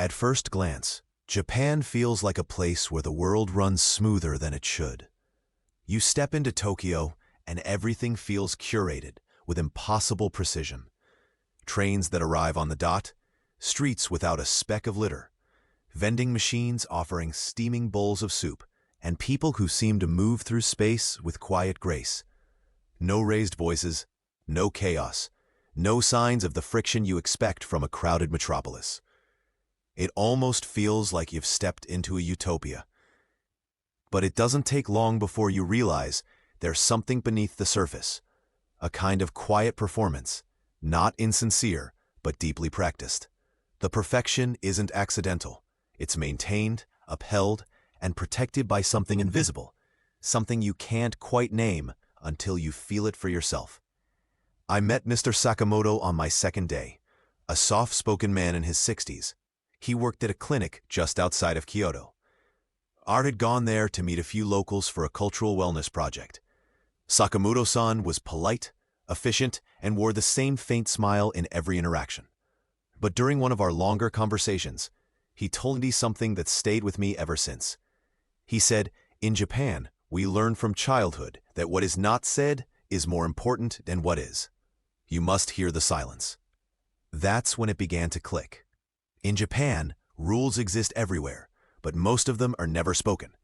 At first glance, Japan feels like a place where the world runs smoother than it should. You step into Tokyo, and everything feels curated with impossible precision. Trains that arrive on the dot, streets without a speck of litter, vending machines offering steaming bowls of soup, and people who seem to move through space with quiet grace. No raised voices, no chaos, no signs of the friction you expect from a crowded metropolis. It almost feels like you've stepped into a utopia. But it doesn't take long before you realize there's something beneath the surface, a kind of quiet performance, not insincere, but deeply practiced. The perfection isn't accidental. It's maintained, upheld, and protected by something invisible, something you can't quite name until you feel it for yourself. I met Mr. Sakamoto on my second day, a soft-spoken man in his 60s. He worked at a clinic just outside of Kyoto. Art had gone there to meet a few locals for a cultural wellness project. Sakamoto-san was polite, efficient, and wore the same faint smile in every interaction. But during one of our longer conversations, he told me something that stayed with me ever since. He said, "In Japan, we learn from childhood that what is not said is more important than what is. You must hear the silence." That's when it began to click. In Japan, rules exist everywhere, but most of them are never spoken.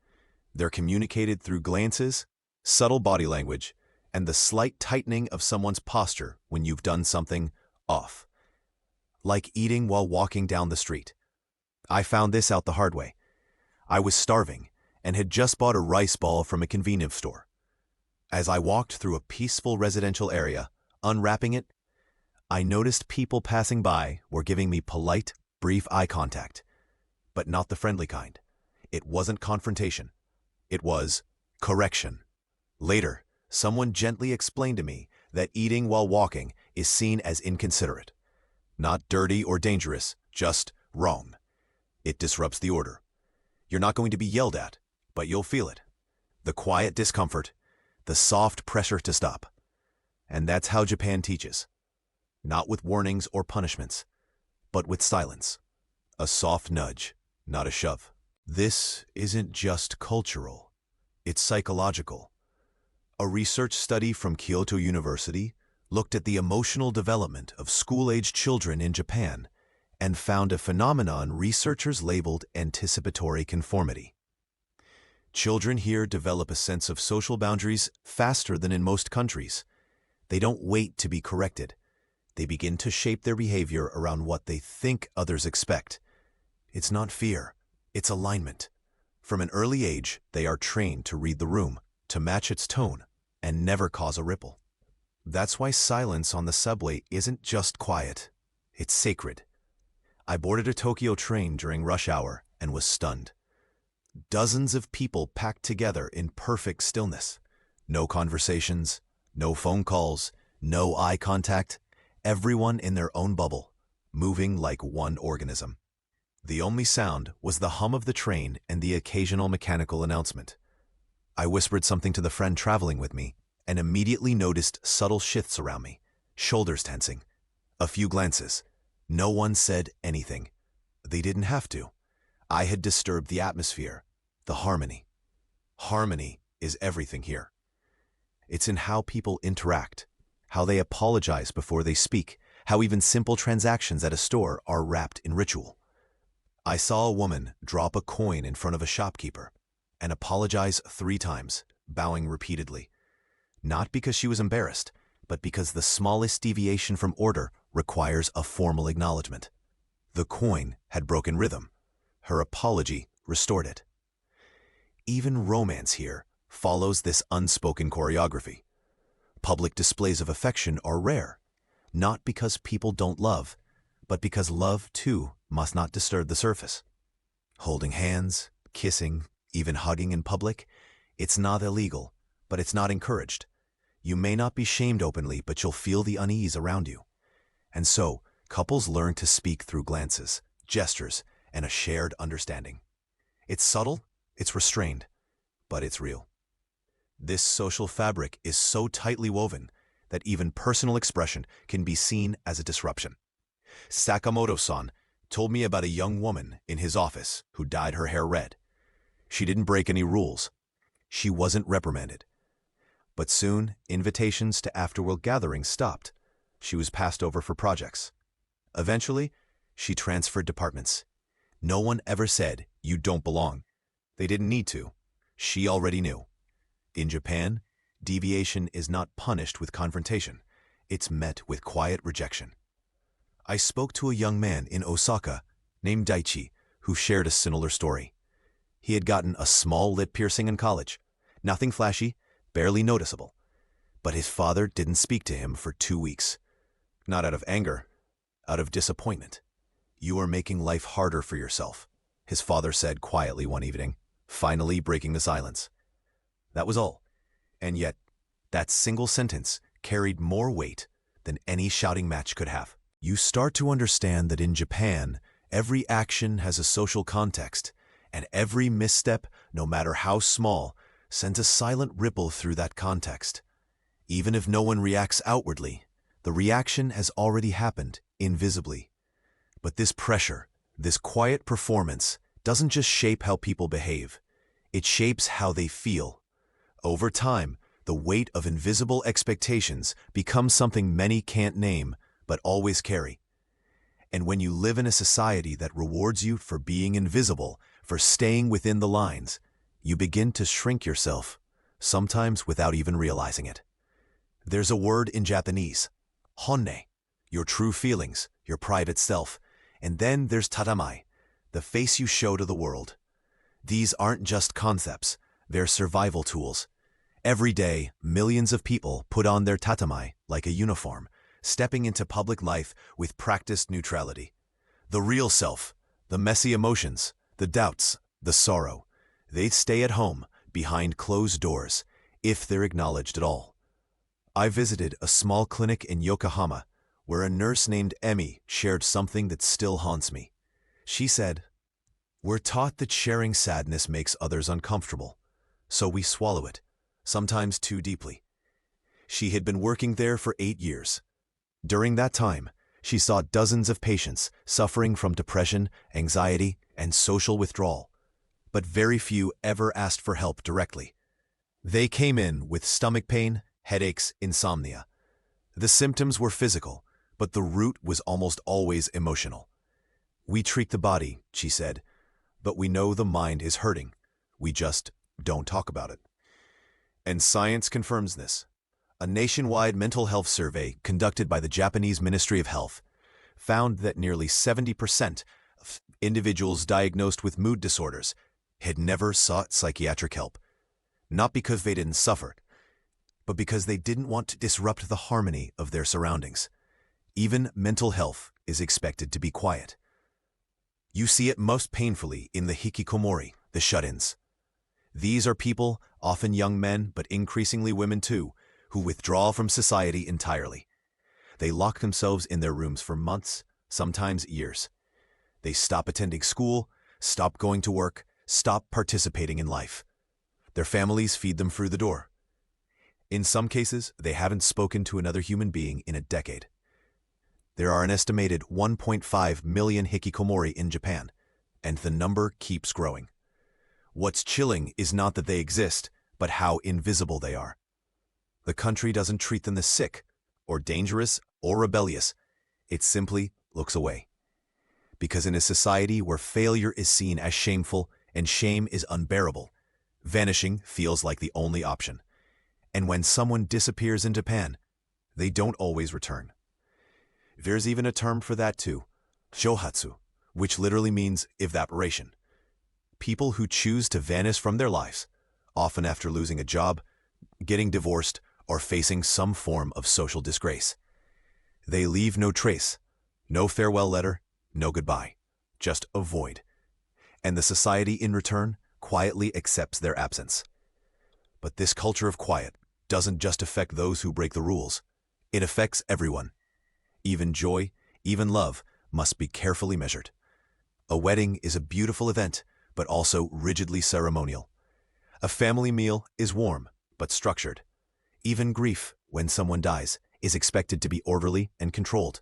They're communicated through glances, subtle body language, and the slight tightening of someone's posture when you've done something off. Like eating while walking down the street. I found this out the hard way. I was starving and had just bought a rice ball from a convenience store. As I walked through a peaceful residential area, unwrapping it, I noticed people passing by were giving me polite, brief eye contact, but not the friendly kind. It wasn't confrontation. It was correction. Later, someone gently explained to me that eating while walking is seen as inconsiderate. Not dirty or dangerous, just wrong. It disrupts the order. You're not going to be yelled at, but you'll feel it. The quiet discomfort, the soft pressure to stop. And that's how Japan teaches. Not with warnings or punishments, but with silence. A soft nudge, not a shove. This isn't just cultural. It's psychological. A research study from Kyoto University looked at the emotional development of school-aged children in Japan and found a phenomenon researchers labeled anticipatory conformity. Children here develop a sense of social boundaries faster than in most countries. They don't wait to be corrected. They begin to shape their behavior around what they think others expect. It's not fear, it's alignment. From an early age, they are trained to read the room, to match its tone, and never cause a ripple. That's why silence on the subway isn't just quiet, it's sacred. I boarded a Tokyo train during rush hour and was stunned. Dozens of people packed together in perfect stillness. No conversations, no phone calls, no eye contact. Everyone in their own bubble, moving like one organism. The only sound was the hum of the train and the occasional mechanical announcement. I whispered something to the friend traveling with me and immediately noticed subtle shifts around me, shoulders tensing. A few glances. No one said anything. They didn't have to. I had disturbed the atmosphere, the harmony. Harmony is everything here. It's in how people interact, how they apologize before they speak, how even simple transactions at a store are wrapped in ritual. I saw a woman drop a coin in front of a shopkeeper and apologize 3 times, bowing repeatedly. Not because she was embarrassed, but because the smallest deviation from order requires a formal acknowledgement. The coin had broken rhythm. Her apology restored it. Even romance here follows this unspoken choreography. Public displays of affection are rare, not because people don't love, but because love, too, must not disturb the surface. Holding hands, kissing, even hugging in public, it's not illegal, but it's not encouraged. You may not be shamed openly, but you'll feel the unease around you. And so, couples learn to speak through glances, gestures, and a shared understanding. It's subtle, it's restrained, but it's real. This social fabric is so tightly woven that even personal expression can be seen as a disruption. Sakamoto-san told me about a young woman in his office who dyed her hair red. She didn't break any rules. She wasn't reprimanded. But soon, invitations to afterworld gatherings stopped. She was passed over for projects. Eventually, she transferred departments. No one ever said, "You don't belong." They didn't need to. She already knew. In Japan, deviation is not punished with confrontation. It's met with quiet rejection. I spoke to a young man in Osaka named Daichi who shared a similar story. He had gotten a small lip piercing in college. Nothing flashy, barely noticeable. But his father didn't speak to him for 2 weeks. Not out of anger, out of disappointment. "You are making life harder for yourself," his father said quietly one evening, finally breaking the silence. That was all. And yet, that single sentence carried more weight than any shouting match could have. You start to understand that in Japan, every action has a social context, and every misstep, no matter how small, sends a silent ripple through that context. Even if no one reacts outwardly, the reaction has already happened, invisibly. But this pressure, this quiet performance, doesn't just shape how people behave. It shapes how they feel. Over time, the weight of invisible expectations becomes something many can't name, but always carry. And when you live in a society that rewards you for being invisible, for staying within the lines, you begin to shrink yourself, sometimes without even realizing it. There's a word in Japanese, honne, your true feelings, your private self, and then there's tatamai, the face you show to the world. These aren't just concepts, they're survival tools. Every day, millions of people put on their tatamai like a uniform, stepping into public life with practiced neutrality. The real self, the messy emotions, the doubts, the sorrow, they stay at home, behind closed doors, if they're acknowledged at all. I visited a small clinic in Yokohama, where a nurse named Emmy shared something that still haunts me. She said, "We're taught that sharing sadness makes others uncomfortable, so we swallow it, sometimes too deeply." She had been working there for 8 years. During that time, she saw dozens of patients suffering from depression, anxiety, and social withdrawal, but very few ever asked for help directly. They came in with stomach pain, headaches, insomnia. The symptoms were physical, but the root was almost always emotional. "We treat the body," she said, "but we know the mind is hurting. We just don't talk about it." And science confirms this. A nationwide mental health survey conducted by the Japanese Ministry of Health found that nearly 70% of individuals diagnosed with mood disorders had never sought psychiatric help, not because they didn't suffer, but because they didn't want to disrupt the harmony of their surroundings. Even mental health is expected to be quiet. You see it most painfully in the hikikomori, the shut-ins. These are people, often young men, but increasingly women too, who withdraw from society entirely. They lock themselves in their rooms for months, sometimes years. They stop attending school, stop going to work, stop participating in life. Their families feed them through the door. In some cases, they haven't spoken to another human being in a decade. There are an estimated 1.5 million hikikomori in Japan, and the number keeps growing. What's chilling is not that they exist, but how invisible they are. The country doesn't treat them as sick, or dangerous, or rebellious. It simply looks away. Because in a society where failure is seen as shameful and shame is unbearable, vanishing feels like the only option. And when someone disappears in Japan, they don't always return. There's even a term for that too, shohatsu, which literally means evaporation. People who choose to vanish from their lives, often after losing a job, getting divorced, or facing some form of social disgrace. They leave no trace, no farewell letter, no goodbye, just a void. And the society in return quietly accepts their absence. But this culture of quiet doesn't just affect those who break the rules. It affects everyone. Even joy, even love, must be carefully measured. A wedding is a beautiful event, but also rigidly ceremonial. A family meal is warm, but structured. Even grief, when someone dies, is expected to be orderly and controlled.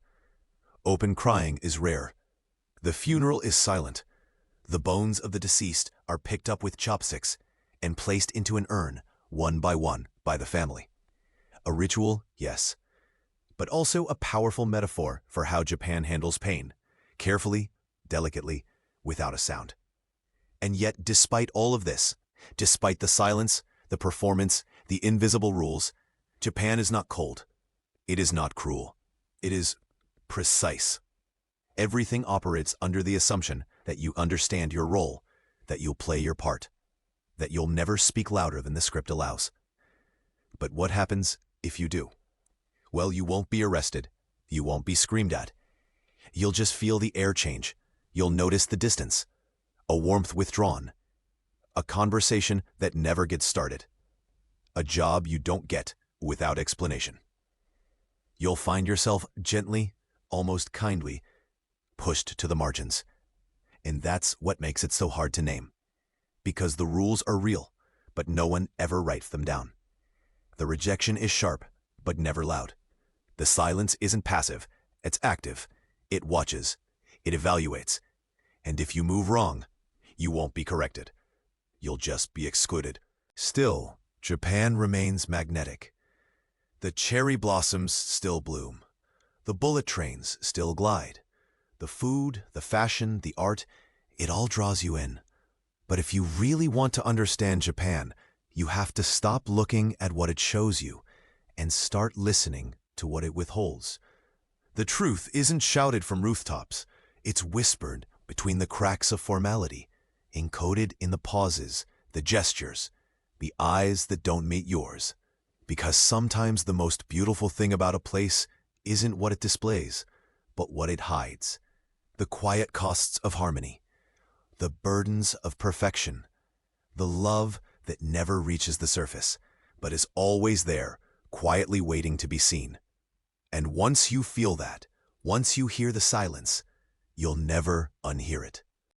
Open crying is rare. The funeral is silent. The bones of the deceased are picked up with chopsticks and placed into an urn, one, by the family. A ritual, yes, but also a powerful metaphor for how Japan handles pain, carefully, delicately, without a sound. And yet, despite all of this, despite the silence, the performance, the invisible rules, Japan is not cold. It is not cruel. It is precise. Everything operates under the assumption that you understand your role, that you'll play your part, that you'll never speak louder than the script allows. But what happens if you do? Well, you won't be arrested. You won't be screamed at. You'll just feel the air change. You'll notice the distance, a warmth withdrawn, a conversation that never gets started, a job you don't get without explanation. You'll find yourself gently, almost kindly, pushed to the margins. And that's what makes it so hard to name. Because the rules are real, but no one ever writes them down. The rejection is sharp, but never loud. The silence isn't passive, it's active. It watches, it evaluates. And if you move wrong, you won't be corrected. You'll just be excluded. Still, Japan remains magnetic. The cherry blossoms still bloom. The bullet trains still glide. The food, the fashion, the art, it all draws you in. But if you really want to understand Japan, you have to stop looking at what it shows you and start listening to what it withholds. The truth isn't shouted from rooftops. It's whispered between the cracks of formality, encoded in the pauses, the gestures, the eyes that don't meet yours. Because sometimes the most beautiful thing about a place isn't what it displays, but what it hides. The quiet costs of harmony, the burdens of perfection, the love that never reaches the surface, but is always there, quietly waiting to be seen. And once you feel that, once you hear the silence, you'll never unhear it.